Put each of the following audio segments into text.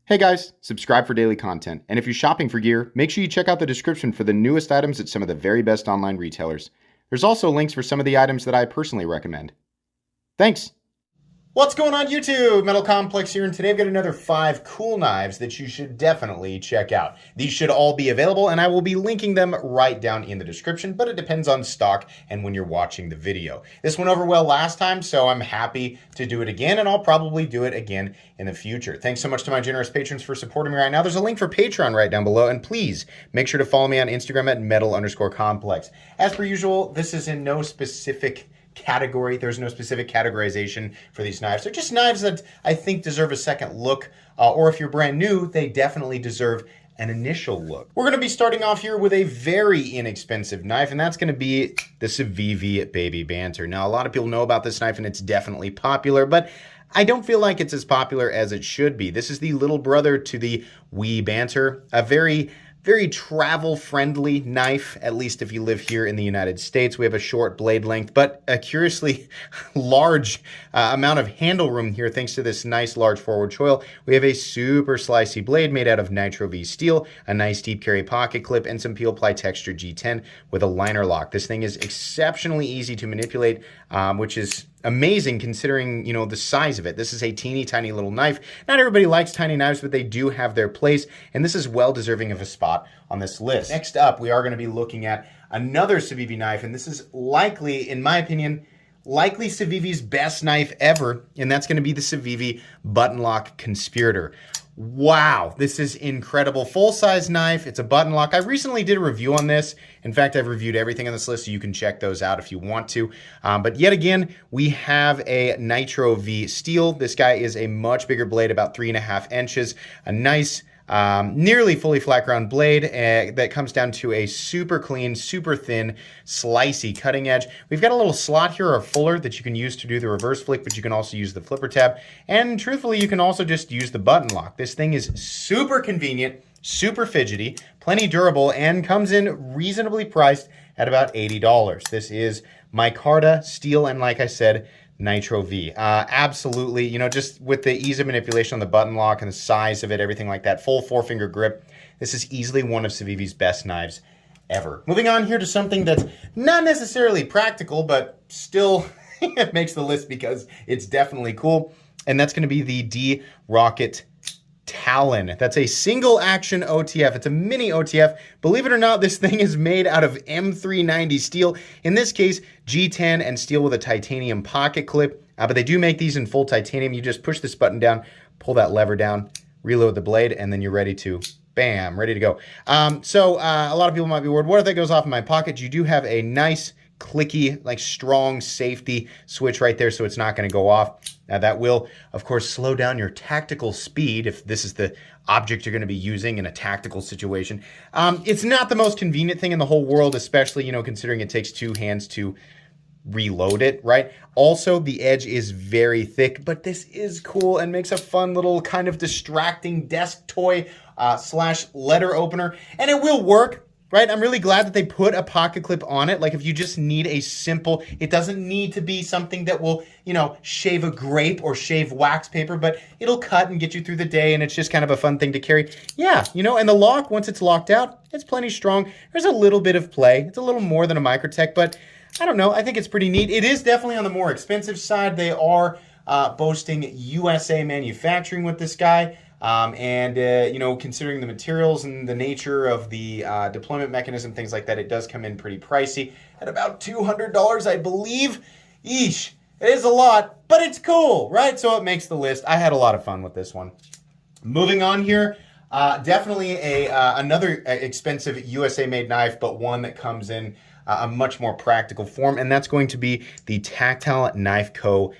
Hey guys, subscribe for daily content, and if you're shopping for gear, make sure you check out the description for the newest items at some of the very best online retailers. There's also links for some of the items that I personally recommend. Thanks! What's going on YouTube? Metal Complex here, and today I've got another 5 cool knives that you should definitely check out. These should all be available, and I will be linking them right down in the description, but it depends on stock and when you're watching the video. This went over well last time, so I'm happy to do it again, and I'll probably do it again in the future. Thanks so much to my generous patrons for supporting me right now. There's a link for Patreon right down below, and please make sure to follow me on Instagram at metal_complex. As per usual, this is in no specific category. There's no specific categorization for these knives. They're just knives that I think deserve a second look, or if you're brand new, they definitely deserve an initial look. We're going to be starting off here with a very inexpensive knife, and that's going to be the CIVIVI Baby Banter. Now, a lot of people know about this knife, and it's definitely popular, but I don't feel like it's as popular as it should be. This is the little brother to the Banter, a very travel-friendly knife, at least if you live here in the United States. We have a short blade length, but a curiously large amount of handle room here thanks to this nice large forward choil. We have a super slicey blade made out of Nitro V steel, a nice deep carry pocket clip, and some peel ply texture G10 with a liner lock. This thing is exceptionally easy to manipulate, which is amazing considering, you know, the size of it. This is a teeny tiny little knife. Not everybody likes tiny knives, but they do have their place, and this is well deserving of a spot on this list. Next up, we are going to be looking at another CIVIVI knife, and this is likely, in my opinion, likely CIVIVI's best knife ever, and that's going to be the CIVIVI Buttonlock Conspirator. Wow, this is incredible. Full-size knife. It's a button lock. I recently did a review on this. In fact, I've reviewed everything on this list, so you can check those out if you want to. But yet again, we have a Nitro V steel. This guy is a much bigger blade, about 3.5 inches. A nice, nearly fully flat ground blade that comes down to a super clean, super thin, slicey cutting edge. We've got a little slot here, or a fuller, that you can use to do the reverse flick, but you can also use the flipper tab. And truthfully, you can also just use the button lock. This thing is super convenient, super fidgety, plenty durable, and comes in reasonably priced at about $80. This is micarta steel, and like I said, Nitro V. Absolutely, you know, just with the ease of manipulation on the button lock and the size of it, everything like that, full 4-finger grip, this is easily one of CIVIVI's best knives ever. Moving on here to something that's not necessarily practical, but still it makes the list because it's definitely cool, and that's going to be the DRocket Talon. That's a single action OTF. It's a mini OTF. Believe it or not, this thing is made out of M390 steel. In this case, G10 and steel with a titanium pocket clip. But they do make these in full titanium. You just push this button down, pull that lever down, reload the blade, and then you're ready to, bam, ready to go. So a lot of people might be worried, what if that goes off in my pocket? You do have a nice clicky, like strong safety switch right there, so it's not going to go off. Now that will, of course, slow down your tactical speed if this is the object you're going to be using in a tactical situation. It's not the most convenient thing in the whole world, especially, you know, considering it takes 2 hands to reload it, right? Also, the edge is very thick, but this is cool and makes a fun little kind of distracting desk toy slash letter opener, and it will work. Right? I'm really glad that they put a pocket clip on it. Like if you just need a simple, it doesn't need to be something that will, you know, shave a grape or shave wax paper, but it'll cut and get you through the day, and it's just kind of a fun thing to carry. Yeah, you know, and the lock, once it's locked out, it's plenty strong. There's a little bit of play. It's a little more than a Microtech, but I don't know. I think it's pretty neat. It is definitely on the more expensive side. They are boasting USA manufacturing with this guy. You know, considering the materials and the nature of the deployment mechanism, things like that, it does come in pretty pricey at about $200, I believe. Eesh, it is a lot, but it's cool, right? So it makes the list. I had a lot of fun with this one. Moving on here, definitely another expensive USA-made knife, but one that comes in a much more practical form, and that's going to be the Tactile Knife Co.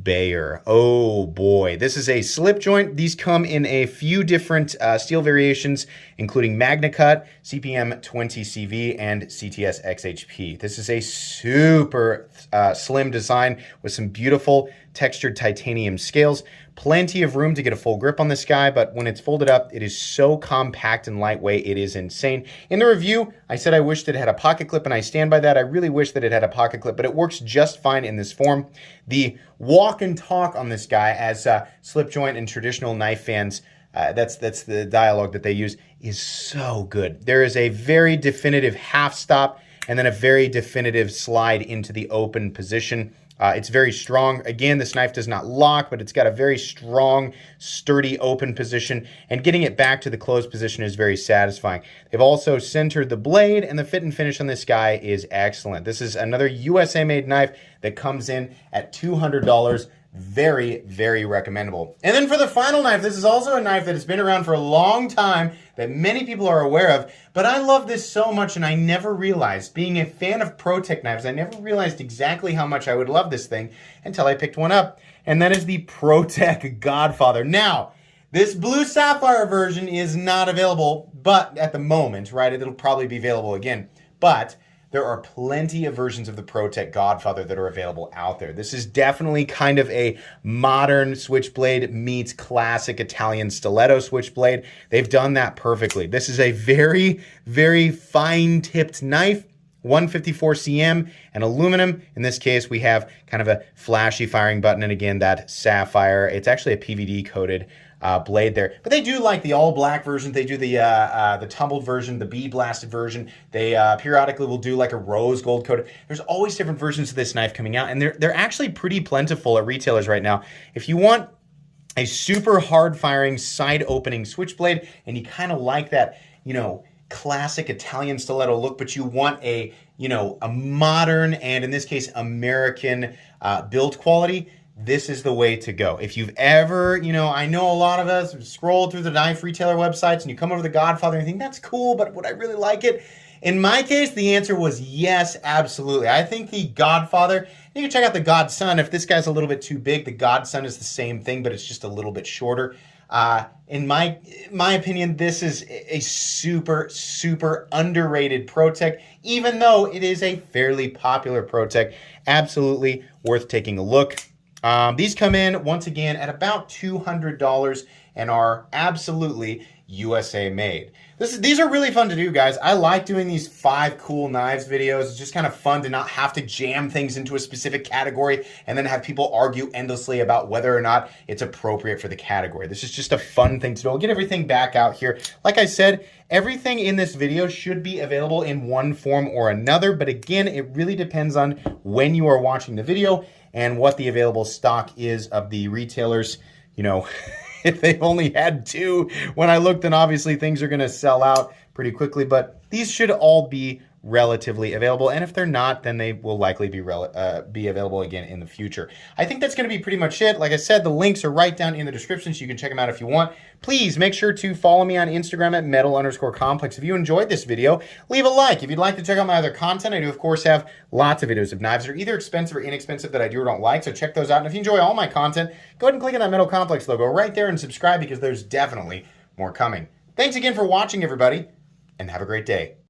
Bayer. Oh boy, this is a slip joint. These come in a few different steel variations, including MagnaCut, CPM 20CV, and CTS XHP. This is a super slim design with some beautiful textured titanium scales. Plenty of room to get a full grip on this guy, but when it's folded up, it is so compact and lightweight, it is insane. In the review, I said I wished it had a pocket clip, and I stand by that. I really wish that it had a pocket clip, but it works just fine in this form. The walk and talk on this guy, as slip joint and traditional knife fans, that's the dialogue that they use, is so good. There is a very definitive half stop and then a very definitive slide into the open position. It's very strong. Again, this knife does not lock, but it's got a very strong, sturdy open position, and getting it back to the closed position is very satisfying. They've also centered the blade, and the fit and finish on this guy is excellent. This is another USA-made knife that comes in at $200. Very, very recommendable. And then for the final knife, this is also a knife that has been around for a long time that many people are aware of, but I love this so much, and I never realized, being a fan of ProTech knives, I never realized exactly how much I would love this thing until I picked one up, and that is the ProTech Godfather. Now, this blue sapphire version is not available, but at the moment, right, it'll probably be available again, but there are plenty of versions of the ProTech Godfather that are available out there. This is definitely kind of a modern switchblade meets classic Italian stiletto switchblade. They've done that perfectly. This is a very, very fine-tipped knife, 154 cm and aluminum. In this case, we have kind of a flashy firing button, and again, that sapphire. It's actually a PVD coated blade there, but they do like the all black version. They do the tumbled version, the bee blasted version. They periodically will do like a rose gold coated. There's always different versions of this knife coming out, and they're actually pretty plentiful at retailers right now. If you want a super hard firing side opening switchblade and you kind of like that, you know, classic Italian stiletto look, but you want a, you know, a modern, and in this case American build quality, this is the way to go. If you've ever, you know, I know a lot of us scroll through the knife retailer websites and you come over to the Godfather and you think, that's cool, but would I really like it? In my case, the answer was yes, absolutely. I think the Godfather, you can check out the Godson. If this guy's a little bit too big, the Godson is the same thing, but it's just a little bit shorter. In my opinion, this is a super, super underrated ProTech, even though it is a fairly popular ProTech. Absolutely worth taking a look. These come in, once again, at about $200 and are absolutely USA made. These are really fun to do, guys. I like doing these 5 cool knives videos. It's just kind of fun to not have to jam things into a specific category and then have people argue endlessly about whether or not it's appropriate for the category. This is just a fun thing to do. I'll get everything back out here. Like I said, everything in this video should be available in one form or another, but again, it really depends on when you are watching the video and what the available stock is of the retailers. You know, if they've only had 2 when I looked, then obviously things are going to sell out pretty quickly, but these should all be relatively available, and if they're not, then they will likely be available again in the future. I think that's going to be pretty much it. Like I said, the links are right down in the description, so you can check them out if you want. Please make sure to follow me on Instagram at metal_complex. If you enjoyed this video, leave a like. If you'd like to check out my other content, I do, of course, have lots of videos of knives that are either expensive or inexpensive that I do or don't like, so check those out. And if you enjoy all my content, go ahead and click on that Metal Complex logo right there and subscribe, because there's definitely more coming. Thanks again for watching, everybody, and have a great day.